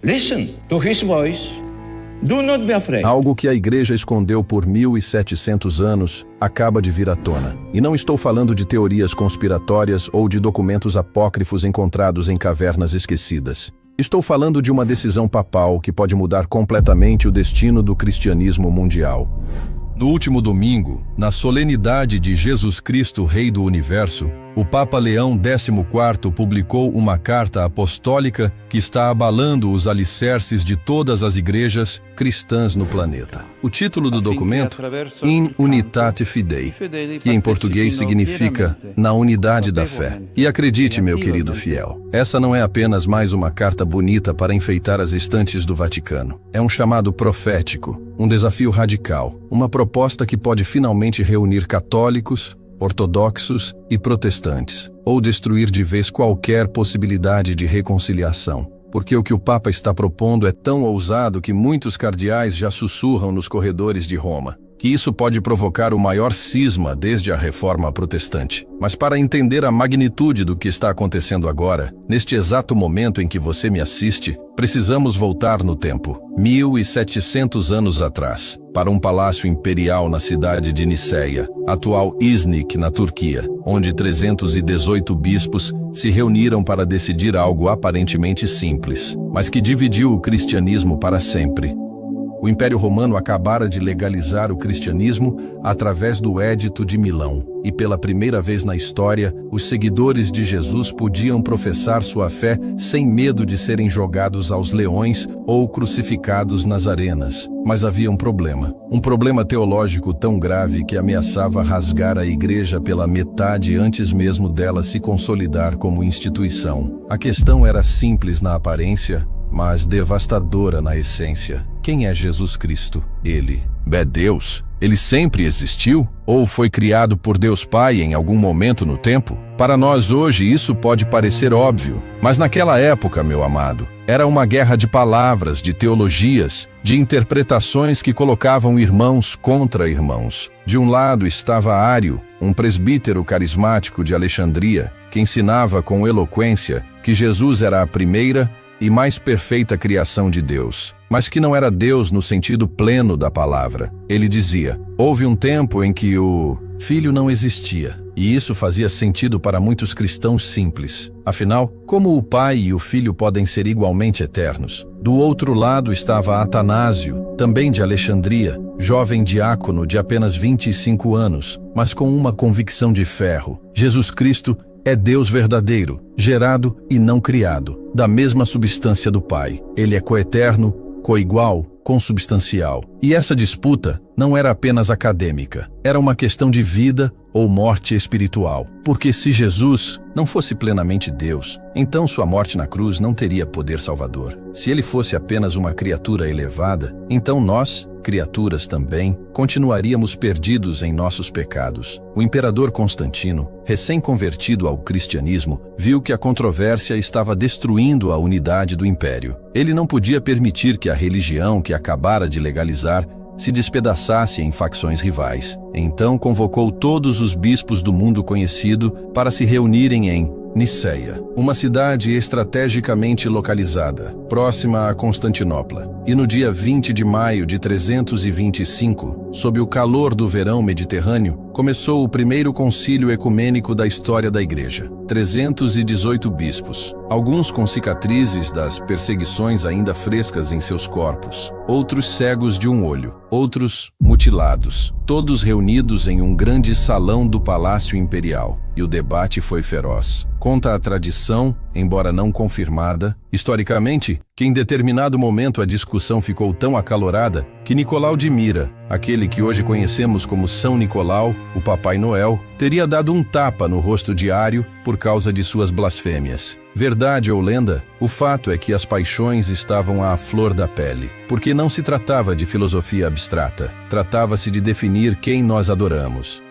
Listen to his voice. Do not be afraid. Algo que a igreja escondeu por 1700 anos acaba de vir à tona. E não estou falando de teorias conspiratórias ou de documentos apócrifos encontrados em cavernas esquecidas. Estou falando de uma decisão papal que pode mudar completamente o destino do cristianismo mundial. No último domingo, na solenidade de Jesus Cristo, Rei do Universo, o Papa Leão XIV publicou uma carta apostólica que está abalando os alicerces de todas as igrejas cristãs no planeta. O título do documento, In Unitate Fidei, que em português significa Na Unidade da Fé. E acredite, meu querido fiel, essa não é apenas mais uma carta bonita para enfeitar as estantes do Vaticano. É um chamado profético, um desafio radical, uma proposta que pode finalmente reunir católicos, ortodoxos e protestantes, ou destruir de vez qualquer possibilidade de reconciliação. Porque o que o Papa está propondo é tão ousado que muitos cardeais já sussurram nos corredores de Roma, que isso pode provocar o maior cisma desde a Reforma Protestante. Mas para entender a magnitude do que está acontecendo agora, neste exato momento em que você me assiste, precisamos voltar no tempo, 1700 anos atrás, para um palácio imperial na cidade de Niceia, atual Iznik, na Turquia, onde 318 bispos se reuniram para decidir algo aparentemente simples, mas que dividiu o cristianismo para sempre. O Império Romano acabara de legalizar o cristianismo através do Édito de Milão, e pela primeira vez na história, os seguidores de Jesus podiam professar sua fé sem medo de serem jogados aos leões ou crucificados nas arenas. Mas havia um problema teológico tão grave que ameaçava rasgar a igreja pela metade antes mesmo dela se consolidar como instituição. A questão era simples na aparência, mas devastadora na essência. Quem é Jesus Cristo? Ele é Deus? Ele sempre existiu? Ou foi criado por Deus Pai em algum momento no tempo? Para nós hoje isso pode parecer óbvio, mas naquela época, meu amado, era uma guerra de palavras, de teologias, de interpretações que colocavam irmãos contra irmãos. De um lado estava Ário, um presbítero carismático de Alexandria, que ensinava com eloquência que Jesus era a primeira e mais perfeita criação de Deus, mas que não era Deus no sentido pleno da palavra. Ele dizia: houve um tempo em que o Filho não existia, e isso fazia sentido para muitos cristãos simples. Afinal, como o Pai e o Filho podem ser igualmente eternos? Do outro lado estava Atanásio, também de Alexandria, jovem diácono de apenas 25 anos, mas com uma convicção de ferro: Jesus Cristo é Deus verdadeiro, gerado e não criado, da mesma substância do Pai. Ele é coeterno, coigual, consubstancial. E essa disputa não era apenas acadêmica, era uma questão de vida ou morte espiritual. Porque se Jesus não fosse plenamente Deus, então sua morte na cruz não teria poder salvador. Se ele fosse apenas uma criatura elevada, então nós, criaturas também, continuaríamos perdidos em nossos pecados. O imperador Constantino, recém-convertido ao cristianismo, viu que a controvérsia estava destruindo a unidade do império. Ele não podia permitir que a religião que acabara de legalizar se despedaçasse em facções rivais. Então convocou todos os bispos do mundo conhecido para se reunirem em Niceia, uma cidade estrategicamente localizada, próxima a Constantinopla. E no dia 20 de maio de 325, sob o calor do verão mediterrâneo, começou o primeiro concílio ecumênico da história da Igreja. 318 bispos, alguns com cicatrizes das perseguições ainda frescas em seus corpos, outros cegos de um olho, outros mutilados, todos reunidos em um grande salão do Palácio Imperial. E o debate foi feroz. Conta a tradição, embora não confirmada, historicamente, que em determinado momento a discussão ficou tão acalorada que Nicolau de Mira, aquele que hoje conhecemos como São Nicolau, o Papai Noel, teria dado um tapa no rosto de Ário por causa de suas blasfêmias. Verdade ou lenda, o fato é que as paixões estavam à flor da pele, porque não se tratava de filosofia abstrata, tratava-se de definir quem nós adoramos.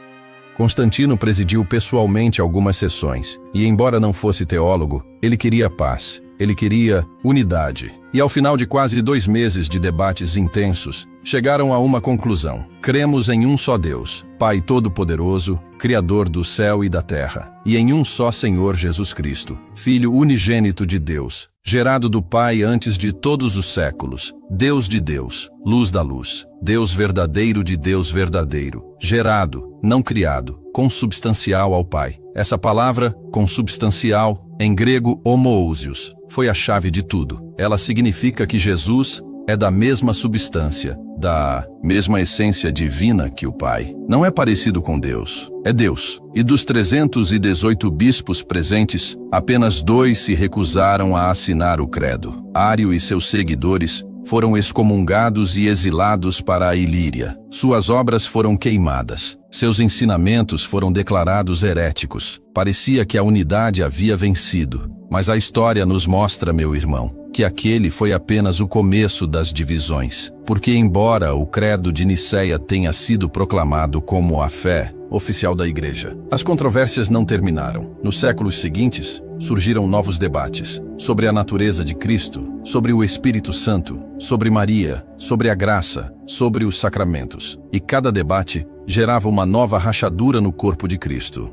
Constantino presidiu pessoalmente algumas sessões, e embora não fosse teólogo, ele queria paz, ele queria unidade. E ao final de quase 2 meses de debates intensos, chegaram a uma conclusão: cremos em um só Deus, Pai Todo-Poderoso, Criador do céu e da terra, e em um só Senhor Jesus Cristo, Filho unigênito de Deus, gerado do Pai antes de todos os séculos, Deus de Deus, luz da luz, Deus verdadeiro de Deus verdadeiro, gerado, não criado, consubstancial ao Pai. Essa palavra, consubstancial, em grego homoousios, foi a chave de tudo. Ela significa que Jesus é da mesma substância, da mesma essência divina que o Pai. Não é parecido com Deus, é Deus. E dos 318 bispos presentes, apenas 2 se recusaram a assinar o credo. Ário e seus seguidores foram excomungados e exilados para a Ilíria. Suas obras foram queimadas. Seus ensinamentos foram declarados heréticos. Parecia que a unidade havia vencido. Mas a história nos mostra, meu irmão, que aquele foi apenas o começo das divisões. Porque embora o credo de Nicéia tenha sido proclamado como a fé oficial da Igreja, as controvérsias não terminaram. Nos séculos seguintes, surgiram novos debates sobre a natureza de Cristo, sobre o Espírito Santo, sobre Maria, sobre a graça, sobre os sacramentos. E cada debate gerava uma nova rachadura no corpo de Cristo.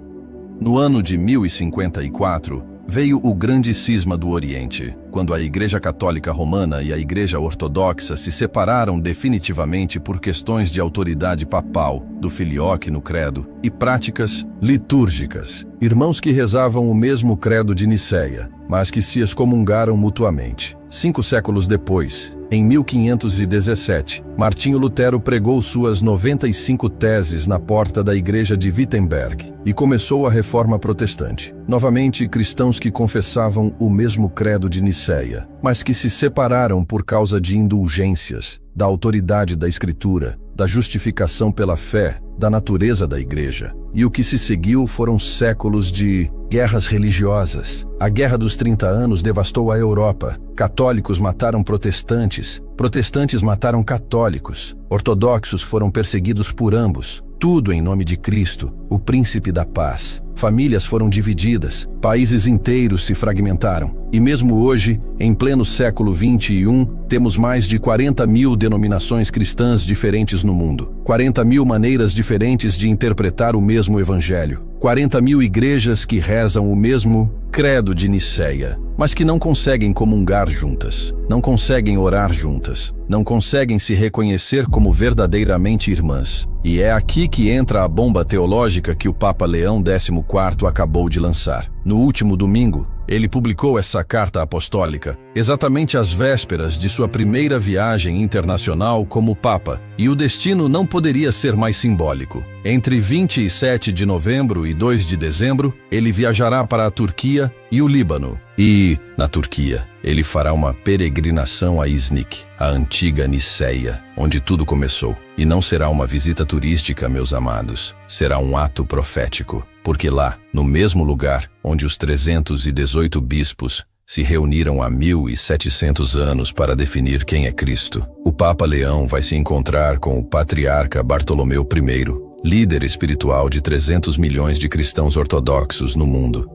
No ano de 1054, veio o grande cisma do Oriente, quando a Igreja Católica Romana e a Igreja Ortodoxa se separaram definitivamente por questões de autoridade papal, do filioque no credo, e práticas litúrgicas. Irmãos que rezavam o mesmo credo de Nicéia, mas que se excomungaram mutuamente. 5 séculos depois, em 1517, Martinho Lutero pregou suas 95 teses na porta da igreja de Wittenberg e começou a Reforma Protestante. Novamente, cristãos que confessavam o mesmo credo de Nicéia, mas que se separaram por causa de indulgências, da autoridade da Escritura, da justificação pela fé, da natureza da igreja. E o que se seguiu foram séculos de guerras religiosas. A Guerra dos 30 Anos devastou a Europa. Católicos mataram protestantes, protestantes mataram católicos, ortodoxos foram perseguidos por ambos. Tudo em nome de Cristo, o Príncipe da Paz. Famílias foram divididas, países inteiros se fragmentaram. E mesmo hoje, em pleno século XXI, temos mais de 40 mil denominações cristãs diferentes no mundo. 40 mil maneiras diferentes de interpretar o mesmo evangelho. 40 mil igrejas que rezam o mesmo credo de Nicéia, mas que não conseguem comungar juntas, não conseguem orar juntas, não conseguem se reconhecer como verdadeiramente irmãs. E é aqui que entra a bomba teológica que o Papa Leão XIV acabou de lançar. No último domingo, ele publicou essa carta apostólica exatamente às vésperas de sua primeira viagem internacional como Papa, e o destino não poderia ser mais simbólico. Entre 27 de novembro e 2 de dezembro, ele viajará para a Turquia e o Líbano. E, na Turquia, ele fará uma peregrinação a Iznik, a antiga Nicéia, onde tudo começou. E não será uma visita turística, meus amados, será um ato profético. Porque lá, no mesmo lugar onde os 318 bispos se reuniram há 1700 anos para definir quem é Cristo, o Papa Leão vai se encontrar com o Patriarca Bartolomeu I, líder espiritual de 300 milhões de cristãos ortodoxos no mundo.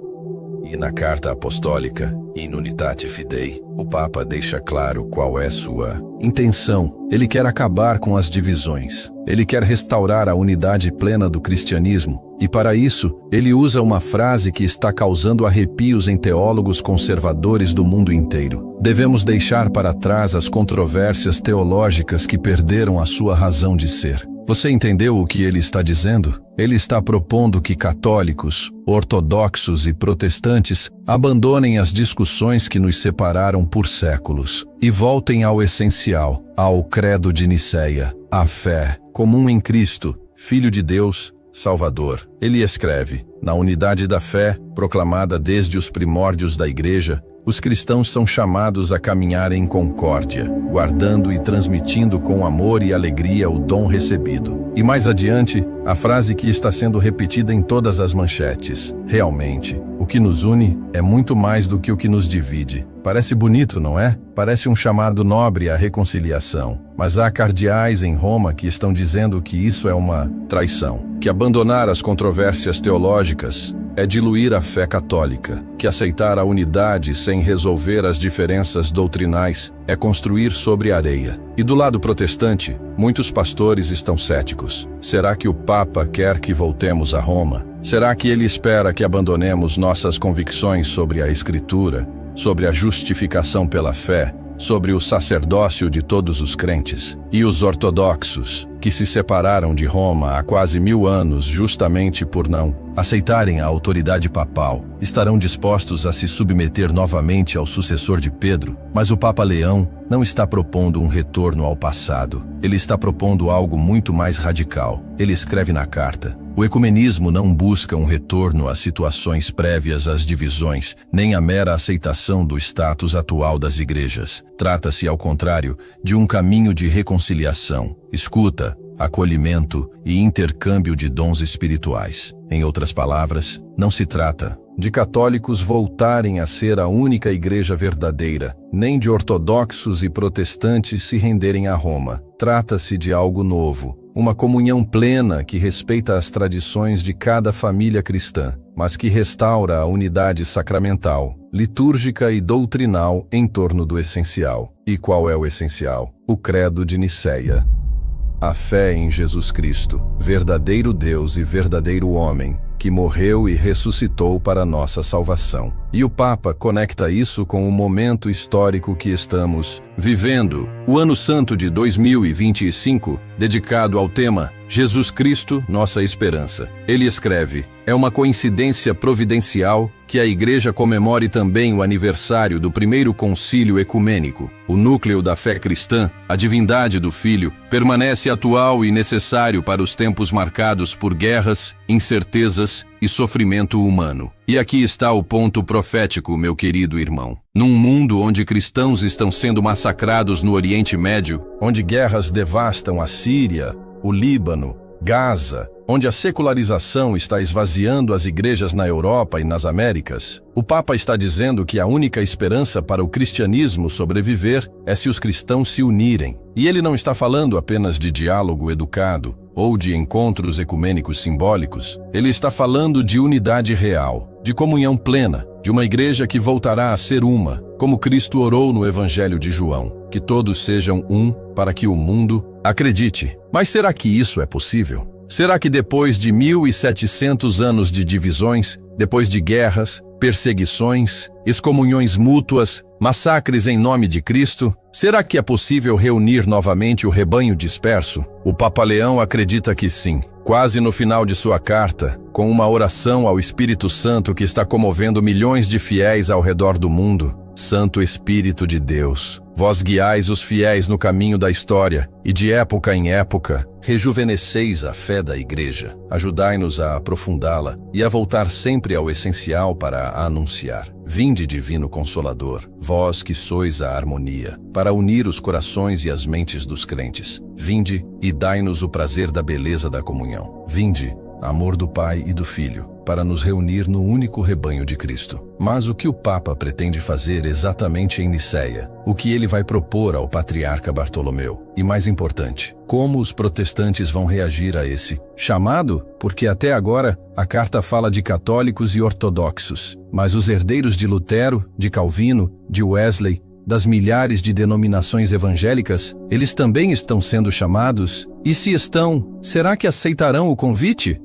E na Carta Apostólica, In Unitate Fidei, o Papa deixa claro qual é sua intenção. Ele quer acabar com as divisões. Ele quer restaurar a unidade plena do cristianismo. E para isso, ele usa uma frase que está causando arrepios em teólogos conservadores do mundo inteiro. Devemos deixar para trás as controvérsias teológicas que perderam a sua razão de ser. Você entendeu o que ele está dizendo? Ele está propondo que católicos, ortodoxos e protestantes abandonem as discussões que nos separaram por séculos e voltem ao essencial, ao credo de Nicéia, a fé comum em Cristo, Filho de Deus, Salvador. Ele escreve: na unidade da fé, proclamada desde os primórdios da Igreja, os cristãos são chamados a caminhar em concórdia, guardando e transmitindo com amor e alegria o dom recebido. E mais adiante, a frase que está sendo repetida em todas as manchetes: realmente, o que nos une é muito mais do que o que nos divide. Parece bonito, não é? Parece um chamado nobre à reconciliação. Mas há cardeais em Roma que estão dizendo que isso é uma traição, que abandonar as controvérsias teológicas é diluir a fé católica, que aceitar a unidade sem resolver as diferenças doutrinais é construir sobre areia. E do lado protestante, muitos pastores estão céticos. Será que o Papa quer que voltemos a Roma? Será que ele espera que abandonemos nossas convicções sobre a Escritura sobre a justificação pela fé, sobre o sacerdócio de todos os crentes. E os ortodoxos, que se separaram de Roma há quase 1000 anos justamente por não aceitarem a autoridade papal, estarão dispostos a se submeter novamente ao sucessor de Pedro. Mas o Papa Leão não está propondo um retorno ao passado. Ele está propondo algo muito mais radical. Ele escreve na carta: o ecumenismo não busca um retorno às situações prévias às divisões, nem a mera aceitação do status atual das igrejas. Trata-se, ao contrário, de um caminho de reconciliação, escuta, acolhimento e intercâmbio de dons espirituais. Em outras palavras, não se trata de católicos voltarem a ser a única igreja verdadeira, nem de ortodoxos e protestantes se renderem a Roma. Trata-se de algo novo, uma comunhão plena que respeita as tradições de cada família cristã, mas que restaura a unidade sacramental, litúrgica e doutrinal em torno do essencial. E qual é o essencial? O Credo de Nicéia. A fé em Jesus Cristo, verdadeiro Deus e verdadeiro homem, que morreu e ressuscitou para nossa salvação. E o Papa conecta isso com o momento histórico que estamos vivendo, o Ano Santo de 2025, dedicado ao tema Jesus Cristo, nossa esperança. Ele escreve: é uma coincidência providencial que a Igreja comemore também o aniversário do primeiro concílio ecumênico. O núcleo da fé cristã, a divindade do Filho, permanece atual e necessário para os tempos marcados por guerras, incertezas e sofrimento humano. E aqui está o ponto profético, meu querido irmão. Num mundo onde cristãos estão sendo massacrados no Oriente Médio, onde guerras devastam a Síria, o Líbano, Gaza, onde a secularização está esvaziando as igrejas na Europa e nas Américas, o Papa está dizendo que a única esperança para o cristianismo sobreviver é se os cristãos se unirem. E ele não está falando apenas de diálogo educado ou de encontros ecumênicos simbólicos. Ele está falando de unidade real, de comunhão plena, de uma igreja que voltará a ser uma, como Cristo orou no Evangelho de João, que todos sejam um, para que o mundo acredite. Mas será que isso é possível? Será que depois de 1700 anos de divisões, depois de guerras, perseguições, excomunhões mútuas, massacres em nome de Cristo, será que é possível reunir novamente o rebanho disperso? O Papa Leão acredita que sim. Quase no final de sua carta, com uma oração ao Espírito Santo que está comovendo milhões de fiéis ao redor do mundo: Santo Espírito de Deus, vós guiais os fiéis no caminho da história, e de época em época, rejuvenesceis a fé da Igreja. Ajudai-nos a aprofundá-la e a voltar sempre ao essencial para a anunciar. Vinde, Divino Consolador, vós que sois a harmonia, para unir os corações e as mentes dos crentes. Vinde e dai-nos o prazer da beleza da comunhão. Vinde, amor do Pai e do Filho, para nos reunir no único rebanho de Cristo. Mas o que o Papa pretende fazer exatamente em Nicéia? O que ele vai propor ao patriarca Bartolomeu? E mais importante, como os protestantes vão reagir a esse chamado? Porque até agora a carta fala de católicos e ortodoxos, mas os herdeiros de Lutero, de Calvino, de Wesley, das milhares de denominações evangélicas, eles também estão sendo chamados? E se estão, será que aceitarão o convite?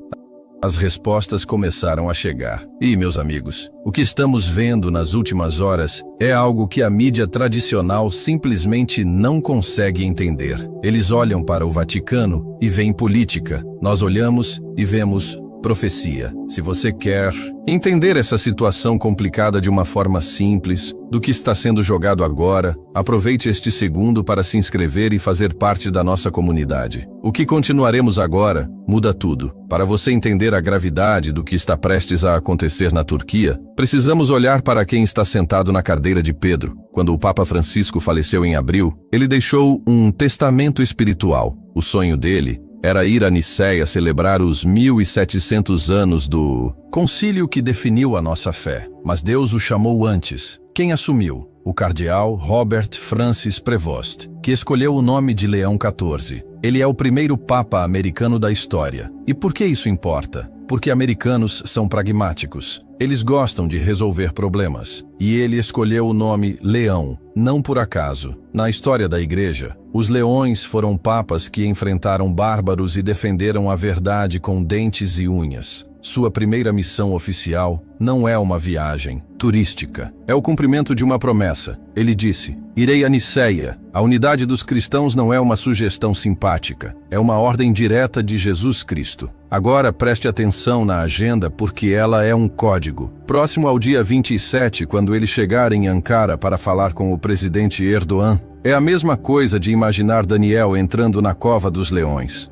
As respostas começaram a chegar. E, meus amigos, o que estamos vendo nas últimas horas é algo que a mídia tradicional simplesmente não consegue entender. Eles olham para o Vaticano e veem política. Nós olhamos e vemos profecia. Se você quer entender essa situação complicada de uma forma simples, do que está sendo jogado agora, aproveite este segundo para se inscrever e fazer parte da nossa comunidade. O que continuaremos agora muda tudo. Para você entender a gravidade do que está prestes a acontecer na Turquia, precisamos olhar para quem está sentado na cadeira de Pedro. Quando o Papa Francisco faleceu em abril, ele deixou um testamento espiritual. O sonho dele era ir a Nicéia celebrar os 1700 anos do concílio que definiu a nossa fé. Mas Deus o chamou antes. Quem assumiu? O cardeal Robert Francis Prevost, que escolheu o nome de Leão XIV. Ele é o primeiro papa americano da história. E por que isso importa? Porque americanos são pragmáticos. Eles gostam de resolver problemas. E ele escolheu o nome Leão, não por acaso. Na história da Igreja, os leões foram papas que enfrentaram bárbaros e defenderam a verdade com dentes e unhas. Sua primeira missão oficial não é uma viagem turística, é o cumprimento de uma promessa. Ele disse: irei a Niceia. A unidade dos cristãos não é uma sugestão simpática, é uma ordem direta de Jesus Cristo. Agora preste atenção na agenda porque ela é um código. Próximo ao dia 27, quando ele chegar em Ankara para falar com o presidente Erdogan, é a mesma coisa de imaginar Daniel entrando na cova dos leões.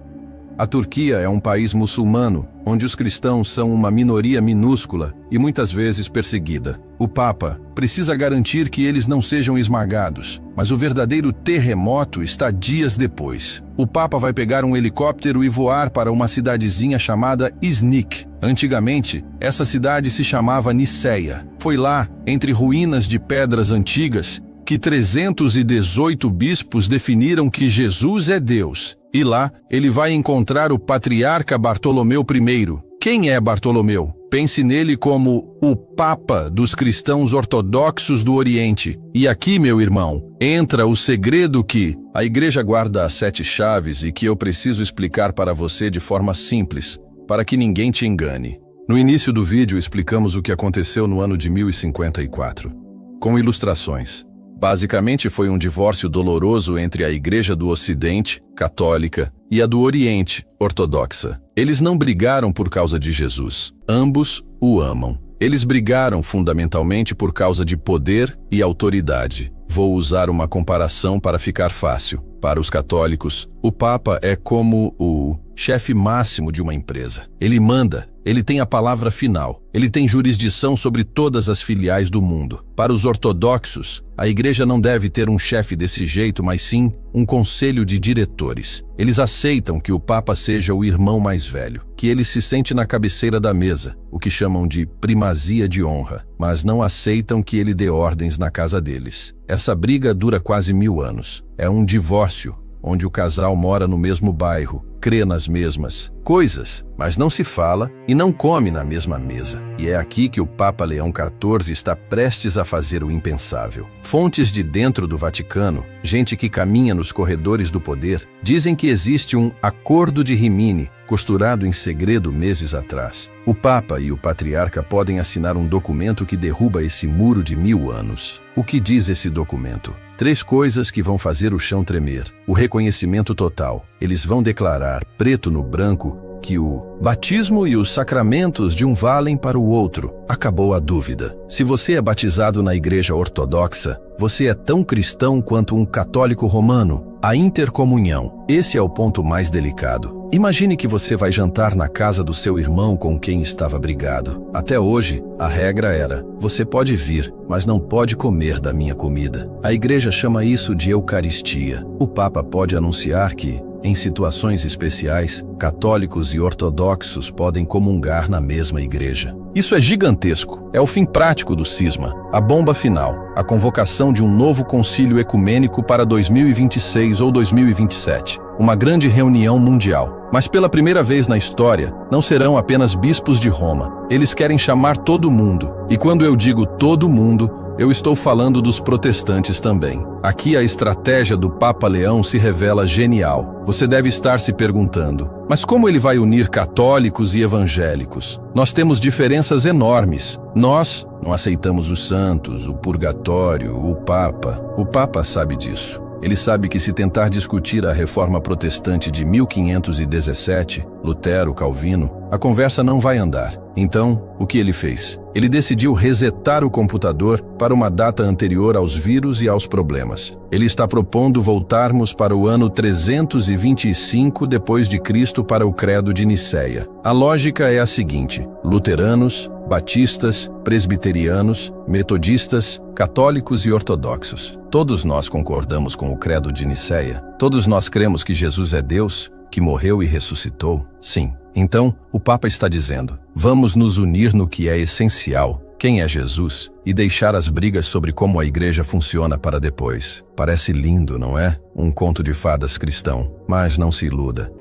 A Turquia é um país muçulmano, onde os cristãos são uma minoria minúscula e muitas vezes perseguida. O Papa precisa garantir que eles não sejam esmagados, mas o verdadeiro terremoto está dias depois. O Papa vai pegar um helicóptero e voar para uma cidadezinha chamada Iznik. Antigamente, essa cidade se chamava Niceia. Foi lá, entre ruínas de pedras antigas, que 318 bispos definiram que Jesus é Deus. E lá, ele vai encontrar o patriarca Bartolomeu I. Quem é Bartolomeu? Pense nele como o Papa dos cristãos ortodoxos do Oriente. E aqui, meu irmão, entra o segredo que a Igreja guarda as 7 chaves e que eu preciso explicar para você de forma simples, para que ninguém te engane. No início do vídeo, explicamos o que aconteceu no ano de 1054, com ilustrações. Basicamente foi um divórcio doloroso entre a Igreja do Ocidente, católica, e a do Oriente, ortodoxa. Eles não brigaram por causa de Jesus. Ambos o amam. Eles brigaram fundamentalmente por causa de poder e autoridade. Vou usar uma comparação para ficar fácil. Para os católicos, o Papa é como o chefe máximo de uma empresa. Ele manda, ele tem a palavra final, ele tem jurisdição sobre todas as filiais do mundo. Para os ortodoxos, a Igreja não deve ter um chefe desse jeito, mas sim um conselho de diretores. Eles aceitam que o Papa seja o irmão mais velho, que ele se sente na cabeceira da mesa, o que chamam de primazia de honra, mas não aceitam que ele dê ordens na casa deles. Essa briga dura quase 1000 anos. É um divórcio, onde o casal mora no mesmo bairro, crê nas mesmas coisas, mas não se fala e não come na mesma mesa. E é aqui que o Papa Leão XIV está prestes a fazer o impensável. Fontes de dentro do Vaticano, gente que caminha nos corredores do poder, dizem que existe um acordo de Rimini, costurado em segredo meses atrás. O Papa e o Patriarca podem assinar um documento que derruba esse muro de 1000 anos. O que diz esse documento? 3 coisas que vão fazer o chão tremer. O reconhecimento total. Eles vão declarar, preto no branco, que o batismo e os sacramentos de um valem para o outro. Acabou a dúvida. Se você é batizado na Igreja Ortodoxa, você é tão cristão quanto um católico romano. A intercomunhão. Esse é o ponto mais delicado. Imagine que você vai jantar na casa do seu irmão com quem estava brigado. Até hoje, a regra era: você pode vir, mas não pode comer da minha comida. A Igreja chama isso de Eucaristia. O Papa pode anunciar que, em situações especiais, católicos e ortodoxos podem comungar na mesma igreja. Isso é gigantesco. É o fim prático do cisma, a bomba final, a convocação de um novo concílio ecumênico para 2026 ou 2027. Uma grande reunião mundial. Mas pela primeira vez na história, não serão apenas bispos de Roma. Eles querem chamar todo mundo. E quando eu digo todo mundo, eu estou falando dos protestantes também. Aqui a estratégia do Papa Leão se revela genial. Você deve estar se perguntando: mas como ele vai unir católicos e evangélicos? Nós temos diferenças enormes. Nós não aceitamos os santos, o purgatório, o Papa. O Papa sabe disso. Ele sabe que se tentar discutir a reforma protestante de 1517, Lutero, Calvino, a conversa não vai andar. Então, o que ele fez? Ele decidiu resetar o computador para uma data anterior aos vírus e aos problemas. Ele está propondo voltarmos para o ano 325 depois de Cristo para o credo de Niceia. A lógica é a seguinte: luteranos, batistas, presbiterianos, metodistas, católicos e ortodoxos. Todos nós concordamos com o credo de Niceia. Todos nós cremos que Jesus é Deus, que morreu e ressuscitou. Sim. Então, o Papa está dizendo: vamos nos unir no que é essencial, quem é Jesus, e deixar as brigas sobre como a igreja funciona para depois. Parece lindo, não é? Um conto de fadas cristão, mas não se iluda.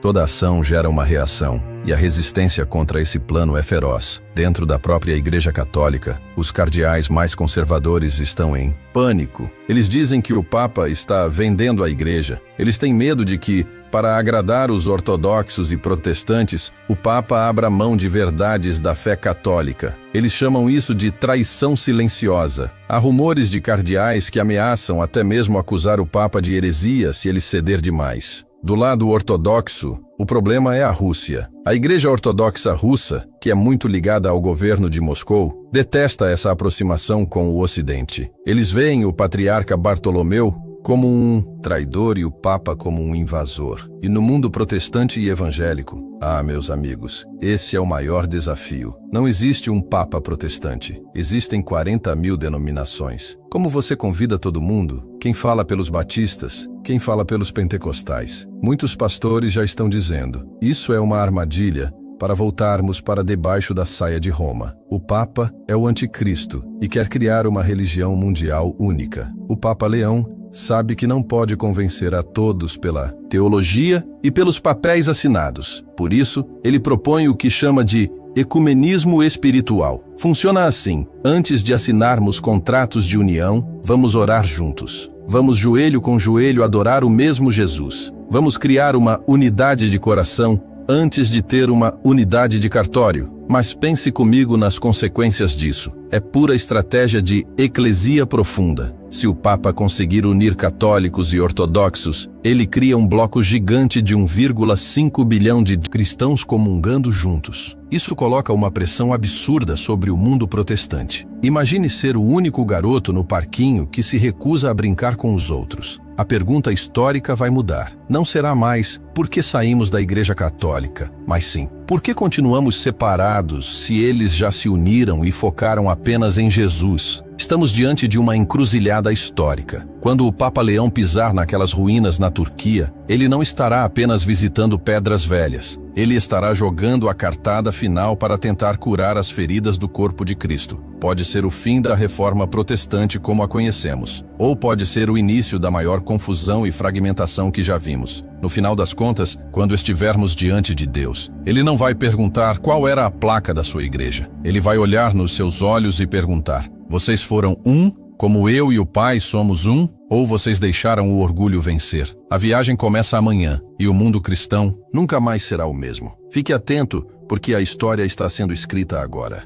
Toda ação gera uma reação, e a resistência contra esse plano é feroz. Dentro da própria Igreja Católica, os cardeais mais conservadores estão em pânico. Eles dizem que o Papa está vendendo a Igreja. Eles têm medo de que, para agradar os ortodoxos e protestantes, o Papa abra mão de verdades da fé católica. Eles chamam isso de traição silenciosa. Há rumores de cardeais que ameaçam até mesmo acusar o Papa de heresia se ele ceder demais. Do lado ortodoxo, o problema é a Rússia. A Igreja Ortodoxa Russa, que é muito ligada ao governo de Moscou, detesta essa aproximação com o Ocidente. Eles veem o patriarca Bartolomeu como um traidor e o Papa como um invasor. E no mundo protestante e evangélico, meus amigos, esse é o maior desafio. Não existe um Papa protestante. Existem 40.000 denominações. Como você convida todo mundo? Quem fala pelos batistas? Quem fala pelos pentecostais? Muitos pastores já estão dizendo, isso é uma armadilha para voltarmos para debaixo da saia de Roma. O Papa é o anticristo e quer criar uma religião mundial única. O Papa Leão sabe que não pode convencer a todos pela teologia e pelos papéis assinados. Por isso, ele propõe o que chama de ecumenismo espiritual. Funciona assim: antes de assinarmos contratos de união, vamos orar juntos. Vamos joelho com joelho adorar o mesmo Jesus. Vamos criar uma unidade de coração antes de ter uma unidade de cartório. Mas pense comigo nas consequências disso. É pura estratégia de eclesia profunda. Se o Papa conseguir unir católicos e ortodoxos, ele cria um bloco gigante de 1,5 bilhão de cristãos comungando juntos. Isso coloca uma pressão absurda sobre o mundo protestante. Imagine ser o único garoto no parquinho que se recusa a brincar com os outros. A pergunta histórica vai mudar. Não será mais por que saímos da Igreja Católica, mas sim, por que continuamos separados se eles já se uniram e focaram apenas em Jesus? Estamos diante de uma encruzilhada histórica. Quando o Papa Leão pisar naquelas ruínas na Turquia, ele não estará apenas visitando pedras velhas. Ele estará jogando a cartada final para tentar curar as feridas do corpo de Cristo. Pode ser o fim da reforma protestante como a conhecemos, ou pode ser o início da maior confusão e fragmentação que já vimos. No final das contas, quando estivermos diante de Deus, Ele não vai perguntar qual era a placa da sua igreja. Ele vai olhar nos seus olhos e perguntar: vocês foram um, como eu e o Pai somos um, ou vocês deixaram o orgulho vencer? A viagem começa amanhã, e o mundo cristão nunca mais será o mesmo. Fique atento, porque a história está sendo escrita agora.